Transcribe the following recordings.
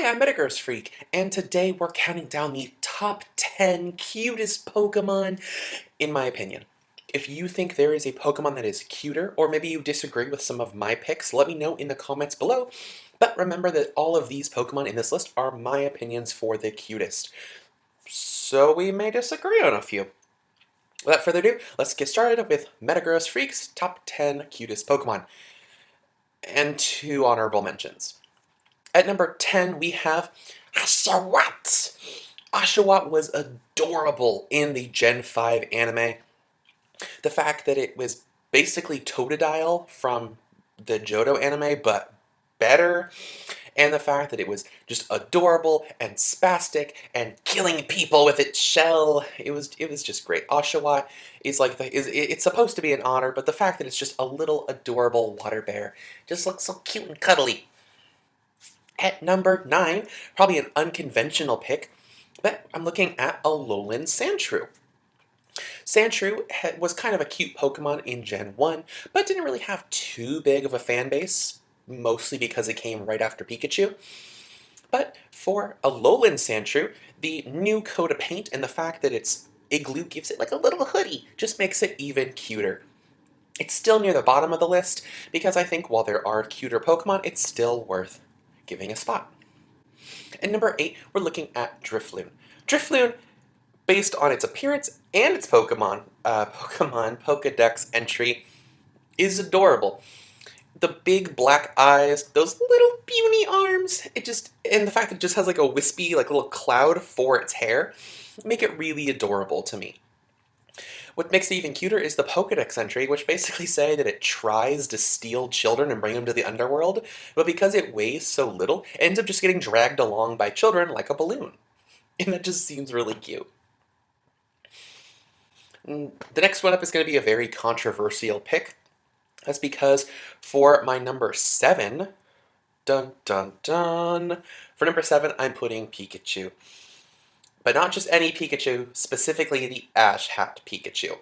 Hi, I'm Metagross Freak, and today we're counting down the top 10 cutest Pokemon, in my opinion. If you think there is a Pokemon that is cuter, or maybe you disagree with some of my picks, let me know in the comments below. But remember that all of these Pokemon in this list are my opinions for the cutest. So we may disagree on a few. Without further ado, let's get started with Metagross Freak's top 10 cutest Pokemon. And two honorable mentions. At number 10, we have Oshawott. Oshawott was adorable in the Gen 5 anime. The fact that it was basically Totodile from the Johto anime, but better, and the fact that it was just adorable and spastic and killing people with its shell. It was just great. Oshawott is like it's supposed to be an honor, but the fact that it's just a little adorable water bear just looks so cute and cuddly. At number 9, probably an unconventional pick, but I'm looking at Alolan Sandshrew. Sandshrew was kind of a cute Pokemon in Gen 1, but didn't really have too big of a fan base, mostly because it came right after Pikachu. But for Alolan Sandshrew, the new coat of paint and the fact that its igloo gives it like a little hoodie just makes it even cuter. It's still near the bottom of the list because I think while there are cuter Pokemon, it's still worth giving a spot. And number 8, we're looking at Drifloon. Drifloon, based on its appearance and its Pokemon Pokedex entry, is adorable. The big black eyes, those little puny arms, and the fact that it just has like a wispy, like little cloud for its hair, make it really adorable to me. What makes it even cuter is the Pokedex entry, which basically say that it tries to steal children and bring them to the underworld, but because it weighs so little, it ends up just getting dragged along by children like a balloon. And that just seems really cute. The next one up is going to be a very controversial pick. That's because for my number 7, dun dun dun, for number 7, I'm putting Pikachu. But not just any Pikachu, specifically the Ash Hat Pikachu.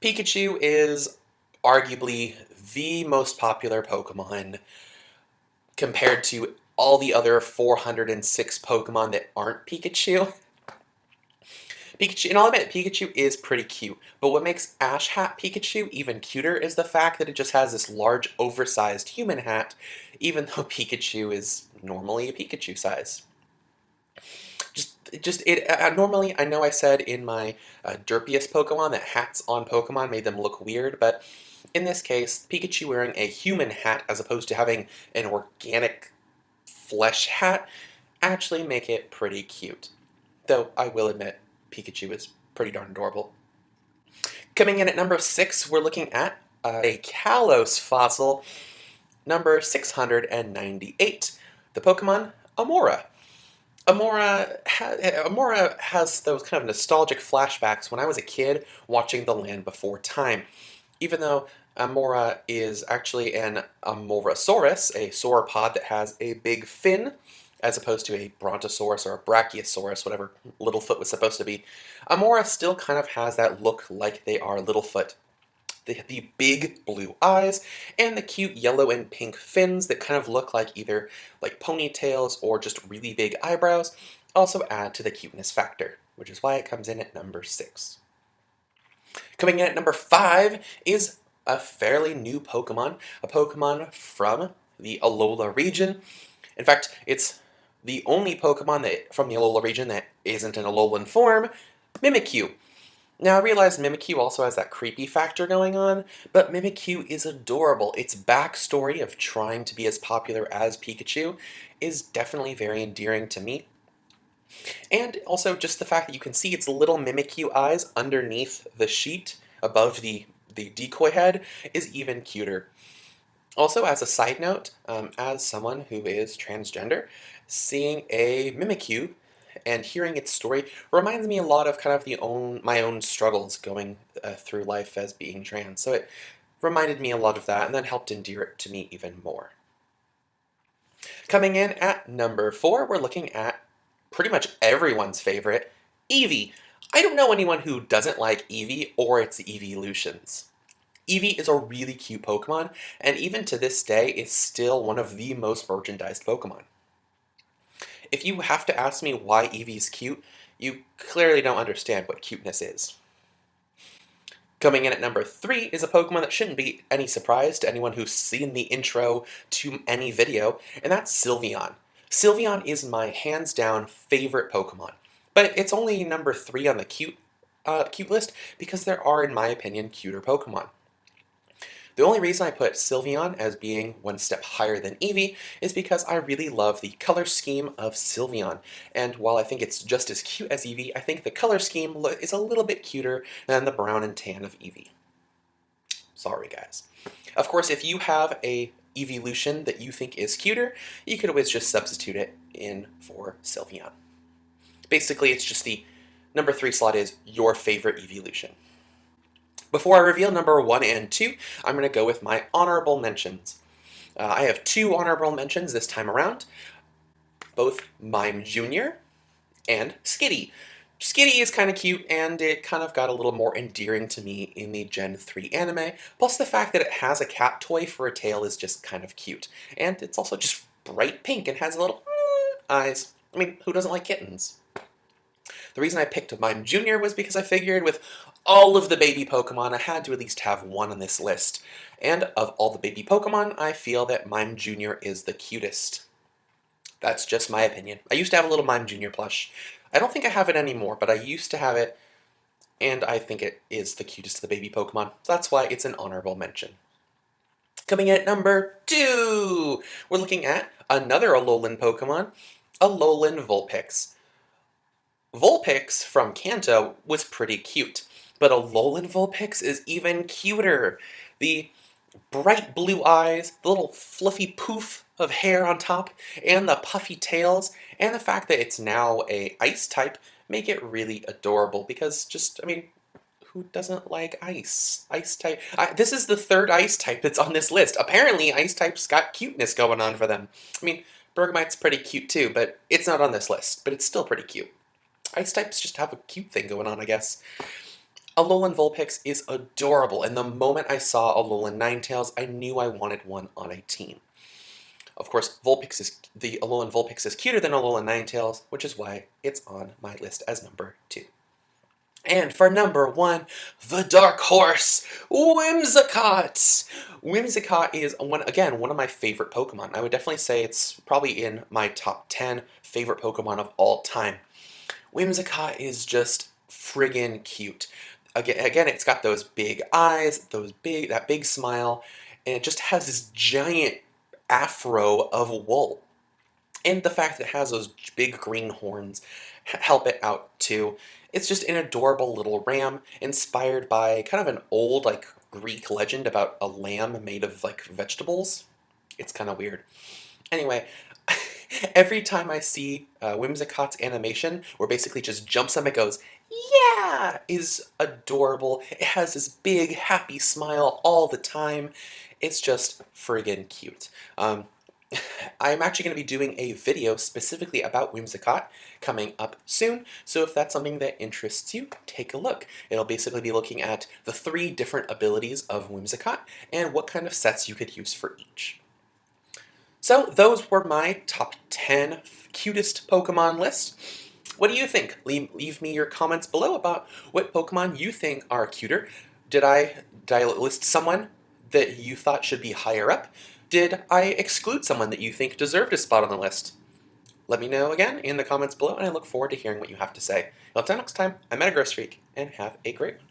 Pikachu is arguably the most popular Pokemon compared to all the other 406 Pokemon that aren't Pikachu. Pikachu, and I'll admit, Pikachu is pretty cute, but what makes Ash Hat Pikachu even cuter is the fact that it just has this large, oversized human hat, even though Pikachu is normally a Pikachu size. Normally, I know I said in my derpiest Pokemon that hats on Pokemon made them look weird, but in this case, Pikachu wearing a human hat as opposed to having an organic flesh hat actually make it pretty cute. Though I will admit, Pikachu is pretty darn adorable. Coming in at number 6, we're looking at a Kalos fossil, number 698, the Pokemon Amora. Amora has those kind of nostalgic flashbacks when I was a kid watching The Land Before Time. Even though Amora is actually an Amorosaurus, a sauropod that has a big fin, as opposed to a Brontosaurus or a Brachiosaurus, whatever Littlefoot was supposed to be, Amora still kind of has that look like they are Littlefoot. The big blue eyes and the cute yellow and pink fins that kind of look like either like ponytails or just really big eyebrows also add to the cuteness factor, which is why it comes in at number 6. Coming in at number 5 is a fairly new Pokemon, a Pokemon from the Alola region. In fact, it's the only Pokemon from the Alola region that isn't an Alolan form, Mimikyu. Now, I realize Mimikyu also has that creepy factor going on, but Mimikyu is adorable. Its backstory of trying to be as popular as Pikachu is definitely very endearing to me. And also just the fact that you can see its little Mimikyu eyes underneath the sheet above the decoy head is even cuter. Also, as a side note, as someone who is transgender, seeing a Mimikyu and hearing its story reminds me a lot of kind of my own struggles going through life as being trans. So it reminded me a lot of that and then helped endear it to me even more. Coming in at number 4, we're looking at pretty much everyone's favorite, Eevee. I don't know anyone who doesn't like Eevee or its evolutions. Eevee is a really cute Pokemon, and even to this day, is still one of the most merchandised Pokemon. If you have to ask me why Eevee's cute, you clearly don't understand what cuteness is. Coming in at number 3 is a Pokemon that shouldn't be any surprise to anyone who's seen the intro to any video, and that's Sylveon. Sylveon is my hands-down favorite Pokemon, but it's only number 3 on the cute list because there are, in my opinion, cuter Pokemon. The only reason I put Sylveon as being one step higher than Eevee is because I really love the color scheme of Sylveon, and while I think it's just as cute as Eevee, I think the color scheme is a little bit cuter than the brown and tan of Eevee. Sorry, guys. Of course, if you have a evolution that you think is cuter, you could always just substitute it in for Sylveon. Basically, it's just the number 3 slot is your favorite evolution. Before I reveal number 1 and 2, I'm going to go with my honorable mentions. I have 2 honorable mentions this time around, both Mime Jr. and Skitty. Skitty is kind of cute, and it kind of got a little more endearing to me in the Gen 3 anime, plus the fact that it has a cat toy for a tail is just kind of cute. And it's also just bright pink and has little eyes. I mean, who doesn't like kittens? The reason I picked Mime Jr. was because I figured with all of the baby Pokemon, I had to at least have one on this list. And of all the baby Pokemon, I feel that Mime Jr. is the cutest. That's just my opinion. I used to have a little Mime Jr. plush. I don't think I have it anymore, but I used to have it, and I think it is the cutest of the baby Pokemon. So that's why it's an honorable mention. Coming in at number 2, we're looking at another Alolan Pokemon, Alolan Vulpix. Vulpix from Kanto was pretty cute, but Alolan Vulpix is even cuter. The bright blue eyes, the little fluffy poof of hair on top, and the puffy tails, and the fact that it's now a ice type make it really adorable because just, I mean, who doesn't like ice? Ice type. This is the 3rd ice type that's on this list. Apparently, ice types got cuteness going on for them. I mean, Bergmite's pretty cute too, but it's not on this list, but it's still pretty cute. Ice types just have a cute thing going on, I guess. Alolan Vulpix is adorable, and the moment I saw Alolan Ninetales, I knew I wanted one on a team. Of course, the Alolan Vulpix is cuter than Alolan Ninetales, which is why it's on my list as number 2. And for number 1, the dark horse, Whimsicott! Whimsicott is, one of my favorite Pokemon. I would definitely say it's probably in my top 10 favorite Pokemon of all time. Whimsicott is just friggin' cute. Again, it's got those big eyes, that big smile, and it just has this giant afro of wool. And the fact that it has those big green horns help it out too. It's just an adorable little ram inspired by kind of an old Greek legend about a lamb made of vegetables. It's kind of weird. Anyway, every time I see Whimsicott's animation, where basically just jumps up and goes, yeah, is adorable. It has this big, happy smile all the time. It's just friggin' cute. I'm actually going to be doing a video specifically about Whimsicott coming up soon, so if that's something that interests you, take a look. It'll basically be looking at the 3 different abilities of Whimsicott and what kind of sets you could use for each. So those were my top 10 cutest Pokemon list. What do you think? Leave me your comments below about what Pokemon you think are cuter. Did I list someone that you thought should be higher up? Did I exclude someone that you think deserved a spot on the list? Let me know again in the comments below, and I look forward to hearing what you have to say. Until next time, I'm Metagross Freak, and have a great one.